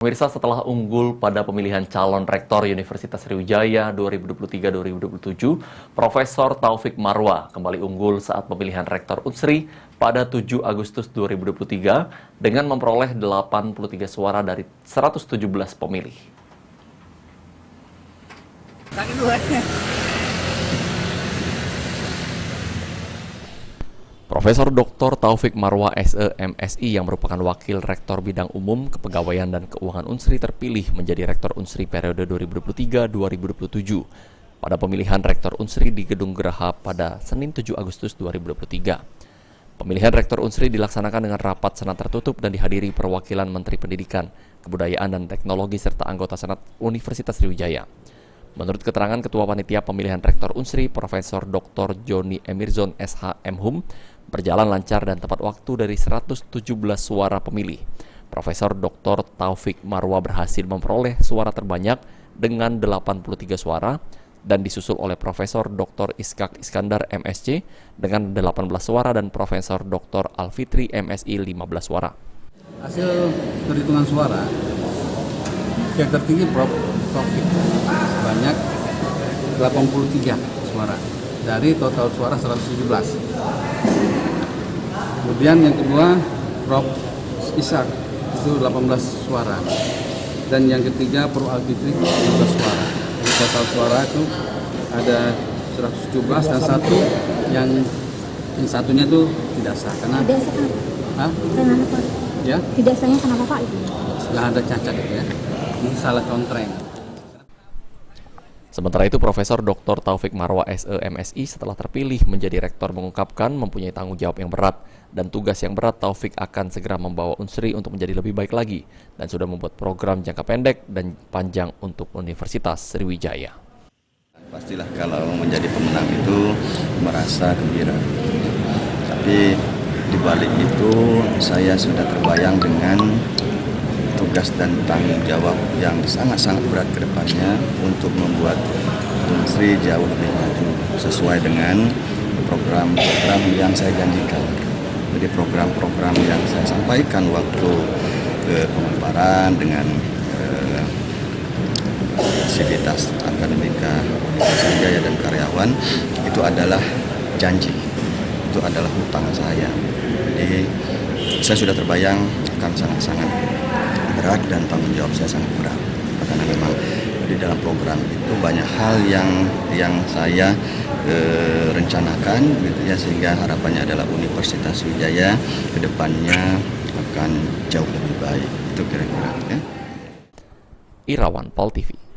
Pemirsa, setelah unggul pada pemilihan calon rektor Universitas Sriwijaya 2023-2027, Profesor Taufik Marwah kembali unggul saat pemilihan rektor Unsri pada 7 Agustus 2023 dengan memperoleh 83 suara dari 117 pemilih. Profesor Dr. Taufik Marwah SE MSI yang merupakan Wakil Rektor Bidang Umum Kepegawaian dan Keuangan Unsri terpilih menjadi Rektor Unsri periode 2023-2027 pada pemilihan Rektor Unsri di Gedung Geraha pada Senin 7 Agustus 2023. Pemilihan Rektor Unsri dilaksanakan dengan rapat senat tertutup dan dihadiri perwakilan Menteri Pendidikan, Kebudayaan dan Teknologi serta anggota Senat Universitas Sriwijaya. Menurut keterangan Ketua Panitia Pemilihan Rektor Unsri, Profesor Dr. Joni Emirzon SH Mhum, berjalan lancar dan tepat waktu dari 117 suara pemilih. Profesor Dr. Taufik Marwah berhasil memperoleh suara terbanyak dengan 83 suara dan disusul oleh Profesor Dr. Iskak Iskandar MSc dengan 18 suara dan Profesor Dr. Alfitri MSI 15 suara. Hasil perhitungan suara yang tertinggi Prof. Taufik sebanyak 83 suara dari total suara 117. Kemudian yang kedua Prof. Isak itu 18 suara dan yang ketiga Prof. Alfitri 15 suara. Jadi total suara itu ada 117 dan satu yang satunya itu tidak sah karena tidak sah. Kenapa? Ya? Tidak sahnya kenapa Pak itu? Nggak ada cacat itu ya. Ini salah contreng. Sementara itu, Profesor Dr. Taufik Marwah SE MSI setelah terpilih menjadi rektor mengungkapkan mempunyai tanggung jawab yang berat dan tugas yang berat. Taufik akan segera membawa Unsri untuk menjadi lebih baik lagi dan sudah membuat program jangka pendek dan panjang untuk Universitas Sriwijaya. Pastilah kalau menjadi pemenang itu merasa gembira. Tapi di balik itu saya sudah terbayang dengan tugas dan tanggung jawab yang sangat-sangat berat ke depannya untuk membuat Unsri jauh lebih maju sesuai dengan program-program yang saya janjikan. Jadi program-program yang saya sampaikan waktu ke pemaparan dengan sivitas akademika Universitas Sriwijaya dan karyawan itu adalah janji, itu adalah hutang saya. Jadi saya sudah terbayang akan sangat-sangat berat dan tanggung jawab saya sangat berat karena memang di dalam program itu banyak hal yang saya rencanakan gitu ya, sehingga harapannya adalah Universitas Sriwijaya kedepannya akan jauh lebih baik, itu kira-kira ya. Irawan Pol TV.